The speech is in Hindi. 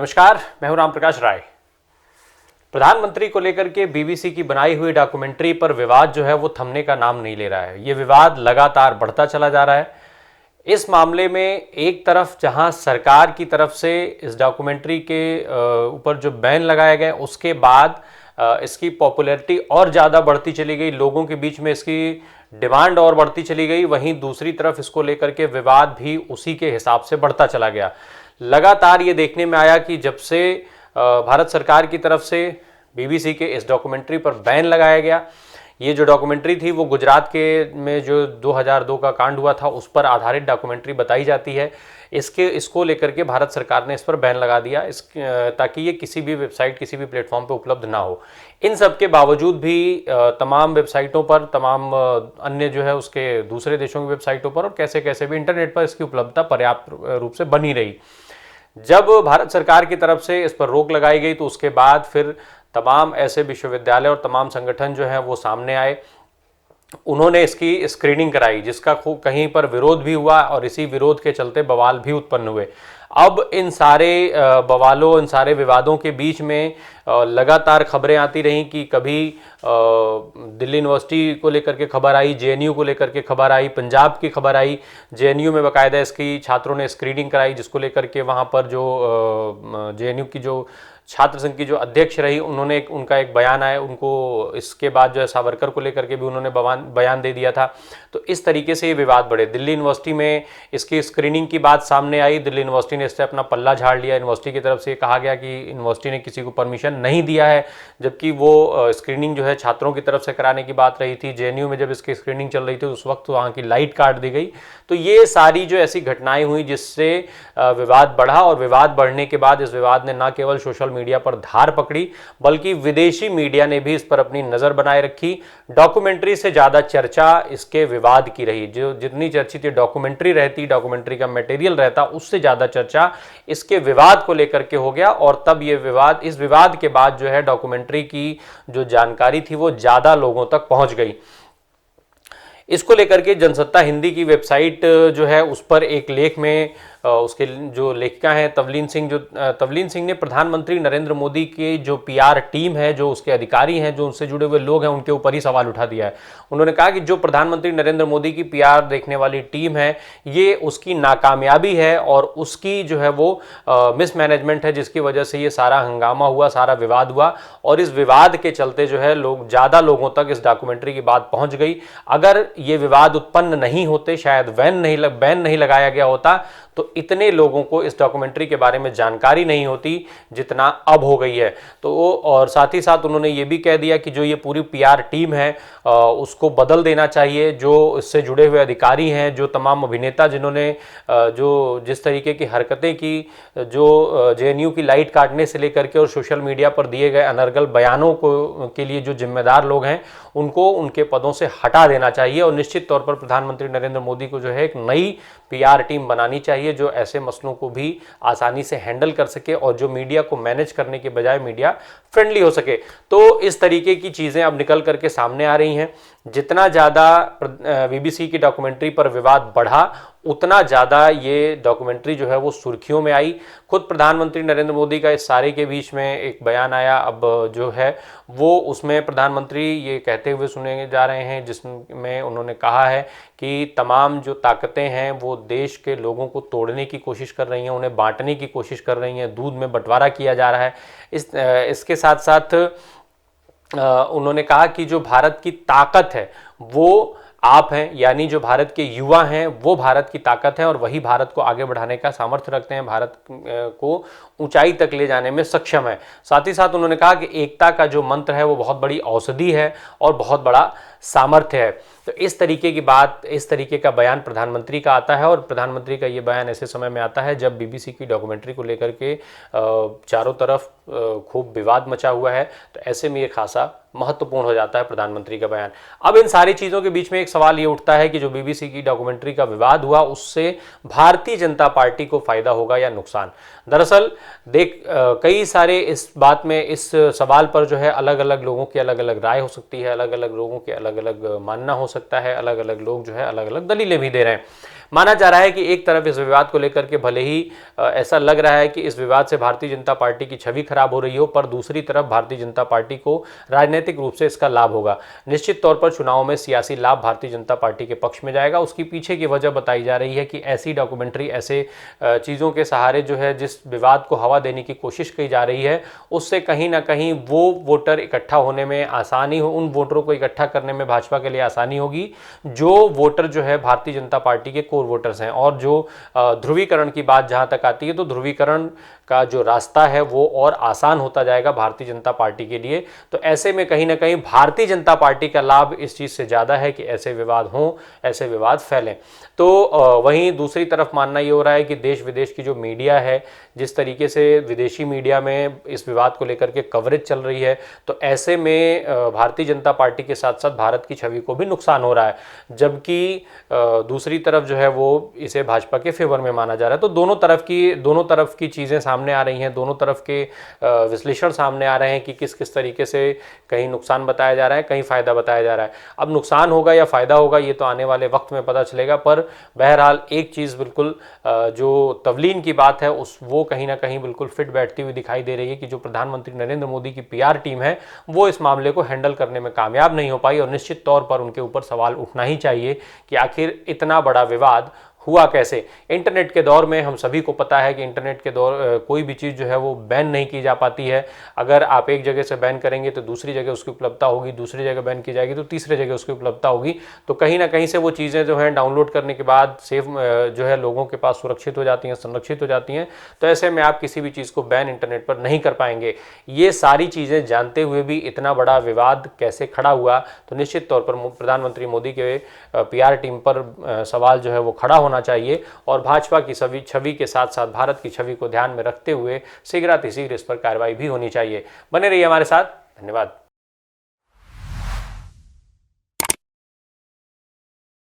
नमस्कार, मैं हूं राम प्रकाश राय। प्रधानमंत्री को लेकर के बीबीसी की बनाई हुई डॉक्यूमेंट्री पर विवाद जो है वो थमने का नाम नहीं ले रहा है। ये विवाद लगातार बढ़ता चला जा रहा है। इस मामले में एक तरफ जहां सरकार की तरफ से इस डॉक्यूमेंट्री के ऊपर जो बैन लगाया गया, उसके बाद इसकी पॉपुलैरिटी और ज़्यादा बढ़ती चली गई, लोगों के बीच में इसकी डिमांड और बढ़ती चली गई। वहीं दूसरी तरफ इसको लेकर के विवाद भी उसी के हिसाब से बढ़ता चला गया। लगातार ये देखने में आया कि जब से भारत सरकार की तरफ से बीबीसी के इस डॉक्यूमेंट्री पर बैन लगाया गया, ये जो डॉक्यूमेंट्री थी वो गुजरात के में जो 2002 का कांड हुआ था उस पर आधारित डॉक्यूमेंट्री बताई जाती है। इसको लेकर के भारत सरकार ने इस पर बैन लगा दिया ताकि ये किसी भी वेबसाइट, किसी भी प्लेटफॉर्म पे उपलब्ध ना हो। इन सब के बावजूद भी तमाम वेबसाइटों पर, तमाम अन्य जो है उसके दूसरे देशों की वेबसाइटों पर और कैसे कैसे भी इंटरनेट पर इसकी उपलब्धता पर्याप्त रूप से बनी रही। जब भारत सरकार की तरफ से इस पर रोक लगाई गई तो उसके बाद फिर तमाम ऐसे विश्वविद्यालय और तमाम संगठन जो हैं वो सामने आए। उन्होंने इसकी स्क्रीनिंग कराई, जिसका कहीं पर विरोध भी हुआ और इसी विरोध के चलते बवाल भी उत्पन्न हुए। अब इन सारे बवालों, इन सारे विवादों के बीच में लगातार खबरें आती रहीं कि कभी दिल्ली यूनिवर्सिटी को लेकर के खबर आई, जेएनयू को लेकर के खबर आई, पंजाब की खबर आई। जेएनयू में बाकायदा इसकी छात्रों ने स्क्रीनिंग कराई, जिसको लेकर के वहाँ पर जो जेएनयू की जो छात्र संघ की जो अध्यक्ष रही, उन्होंने उनका एक बयान आया, उनको इसके बाद जो है सावरकर को लेकर के भी उन्होंने बयान दे दिया था। तो इस तरीके से ये विवाद बढ़े। दिल्ली यूनिवर्सिटी में इसकी स्क्रीनिंग की बात सामने आई, दिल्ली यूनिवर्सिटी ने इससे अपना पल्ला झाड़ लिया। यूनिवर्सिटी की तरफ से कहा गया कि यूनिवर्सिटी ने किसी को परमिशन नहीं दिया है, जबकि वो स्क्रीनिंग जो है छात्रों की तरफ से कराने की बात रही थी। जेएनयू में जब इसकी स्क्रीनिंग चल रही थी उस वक्त वहाँ की लाइट काट दी गई। तो ये सारी जो ऐसी घटनाएं हुई जिससे विवाद बढ़ा, और विवाद बढ़ने के बाद इस विवाद ने न केवल सोशल मीडिया पर धार पकड़ी बल्कि विदेशी मीडिया ने भी इस पर अपनी नजर बनाए रखी। डॉक्यूमेंट्री से ज्यादा चर्चा इसके विवाद की रही। जो जितनी चर्चित डॉक्यूमेंट्री रहती, डॉक्यूमेंट्री का मटेरियल रहता, उससे ज्यादा चर्चा इसके विवाद को लेकर के हो गया। और तब ये विवाद, इस विवाद के बाद जो है डॉक्यूमेंट्री की जो जानकारी थी वो ज्यादा लोगों तक पहुंच गई। इसको लेकर के जनसत्ता हिंदी की वेबसाइट जो है उस पर एक लेख में उसके जो लेखिका हैं तवलीन सिंह ने प्रधानमंत्री नरेंद्र मोदी की जो पीआर टीम है, जो उसके अधिकारी हैं, जो उनसे जुड़े हुए लोग हैं, उनके ऊपर ही सवाल उठा दिया है। उन्होंने कहा कि जो प्रधानमंत्री नरेंद्र मोदी की पीआर देखने वाली टीम है ये उसकी नाकामयाबी है और उसकी जो है वो मिसमैनेजमेंट है, जिसकी वजह से ये सारा हंगामा हुआ, सारा विवाद हुआ। और इस विवाद के चलते जो है ज़्यादा लोगों तक इस डॉक्यूमेंट्री की बात पहुंच गई। अगर ये विवाद उत्पन्न नहीं होते, शायद बैन नहीं लगाया गया होता, तो इतने लोगों को इस डॉक्यूमेंट्री के बारे में जानकारी नहीं होती जितना अब हो गई है। तो और साथ ही साथ उन्होंने ये भी कह दिया कि जो ये पूरी पीआर टीम है उसको बदल देना चाहिए। जो इससे जुड़े हुए अधिकारी हैं, जो तमाम अभिनेता जिन्होंने जो जिस तरीके की हरकतें की, जो जेएनयू की लाइट काटने से लेकर के और सोशल मीडिया पर दिए गए अनर्गल बयानों के लिए जो जिम्मेदार लोग हैं उनको उनके पदों से हटा देना चाहिए। और निश्चित तौर पर प्रधानमंत्री नरेंद्र मोदी को जो है एक नई पीआर टीम बनानी चाहिए जो ऐसे मसलों को भी आसानी से हैंडल कर सके और जो मीडिया को मैनेज करने के बजाय मीडिया फ्रेंडली हो सके। तो इस तरीके की चीज़ें अब निकल करके सामने आ रही हैं। जितना ज़्यादा बीबीसी की डॉक्यूमेंट्री पर विवाद बढ़ा उतना ज़्यादा ये डॉक्यूमेंट्री जो है वो सुर्खियों में आई। खुद प्रधानमंत्री नरेंद्र मोदी का इस सारे के बीच में एक बयान आया अब जो है वो, उसमें प्रधानमंत्री ये कहते हुए सुने जा रहे हैं जिसमें उन्होंने कहा है कि तमाम जो ताकतें हैं वो देश के लोगों को तोड़ने की कोशिश कर रही हैं, उन्हें बांटने की कोशिश कर रही हैं, दूध में बंटवारा किया जा रहा है। इसके साथ साथ उन्होंने कहा कि जो भारत की ताकत है वो आप हैं, यानी जो भारत के युवा हैं वो भारत की ताकत है और वही भारत को आगे बढ़ाने का सामर्थ्य रखते हैं, भारत को ऊंचाई तक ले जाने में सक्षम है। साथ ही साथ उन्होंने कहा कि एकता का जो मंत्र है वो बहुत बड़ी औषधि है और बहुत बड़ा सामर्थ्य है। तो इस तरीके की बात, इस तरीके का बयान प्रधानमंत्री का आता है और प्रधानमंत्री का ये बयान ऐसे समय में आता है जब बीबीसी की डॉक्यूमेंट्री को लेकर के चारों तरफ खूब विवाद मचा हुआ है। तो ऐसे में ये खासा महत्वपूर्ण हो जाता है प्रधानमंत्री का बयान। अब इन सारी चीज़ों के बीच में एक सवाल ये उठता है कि जो बीबीसी की डॉक्यूमेंट्री का विवाद हुआ उससे भारतीय जनता पार्टी को फायदा होगा या नुकसान। दरअसल कई सारे इस बात में, इस सवाल पर जो है अलग अलग लोगों की अलग अलग राय हो सकती है, अलग अलग लोगों के अलग अलग मानना हो सकता है, अलग अलग लोग जो है अलग अलग दलीलें भी दे रहे हैं। माना जा रहा है कि एक तरफ इस विवाद को लेकर के भले ही ऐसा लग रहा है कि इस विवाद से भारतीय जनता पार्टी की छवि खराब हो रही हो, पर दूसरी तरफ भारतीय जनता पार्टी को राजनीतिक रूप से इसका लाभ होगा। निश्चित तौर पर चुनाव में सियासी लाभ भारतीय जनता पार्टी के पक्ष में जाएगा। उसकी पीछे की वजह बताई जा रही है कि ऐसी डॉक्यूमेंट्री, ऐसे चीज़ों के सहारे जो है जिस विवाद को हवा देने की कोशिश की जा रही है, उससे कहीं ना कहीं वो वोटर इकट्ठा होने में आसानी हो, उन वोटरों को इकट्ठा करने में भाजपा के लिए आसानी होगी जो वोटर जो है भारतीय जनता पार्टी के कोर वोटर्स हैं। और जो ध्रुवीकरण की बात जहां तक आती है तो ध्रुवीकरण का जो रास्ता है वो और आसान होता जाएगा भारतीय जनता पार्टी के लिए। तो ऐसे में कहीं ना कहीं भारतीय जनता पार्टी का लाभ इस चीज़ से ज़्यादा है कि ऐसे विवाद हों, ऐसे विवाद फैलें। तो वहीं दूसरी तरफ मानना ये हो रहा है कि देश विदेश की जो मीडिया है, जिस तरीके से विदेशी मीडिया में इस विवाद को लेकर के कवरेज चल रही है, तो ऐसे में भारतीय जनता पार्टी के साथ साथ भारत की छवि को भी नुकसान हो रहा है, जबकि दूसरी तरफ जो है वो इसे भाजपा के फेवर में माना जा रहा है। तो दोनों तरफ की चीज़ें सामने आ रही हैं, दोनों तरफ के विश्लेषण सामने आ रहे हैं कि किस किस तरीके से कहीं नुकसान बताया जा रहा है, कहीं फ़ायदा बताया जा रहा है। अब नुकसान होगा या फ़ायदा होगा ये तो आने वाले वक्त में पता चलेगा, पर बहरहाल एक चीज़ बिल्कुल जो तवलीन की बात है वो कहीं ना कहीं बिल्कुल फिट बैठती हुई दिखाई दे रही है कि जो प्रधानमंत्री नरेंद्र मोदी की पीआर टीम है वो इस मामले को हैंडल करने में कामयाब नहीं हो पाई। और निश्चित तौर पर उनके ऊपर सवाल उठना ही चाहिए कि आखिर इतना बड़ा विवाद हुआ कैसे। इंटरनेट के दौर में हम सभी को पता है कि इंटरनेट के दौर कोई भी चीज़ जो है वो बैन नहीं की जा पाती है। अगर आप एक जगह से बैन करेंगे तो दूसरी जगह उसकी उपलब्धता होगी, दूसरी जगह बैन की जाएगी तो तीसरी जगह उसकी उपलब्धता होगी। तो कहीं ना कहीं से वो चीज़ें जो हैं डाउनलोड करने के बाद सेफ जो है लोगों के पास सुरक्षित हो जाती हैं, संरक्षित हो जाती हैं। तो ऐसे में आप किसी भी चीज़ को बैन इंटरनेट पर नहीं कर पाएंगे। ये सारी चीज़ें जानते हुए भी इतना बड़ा विवाद कैसे खड़ा हुआ, तो निश्चित तौर पर प्रधानमंत्री मोदी के पीआर टीम पर सवाल जो है वो खड़ा होना चाहिए। और भाजपा की छवि के साथ साथ भारत की छवि को ध्यान में रखते हुए शीघ्रातिशीघ्र इस पर कार्रवाई भी होनी चाहिए। बने रहिए हमारे साथ। धन्यवाद।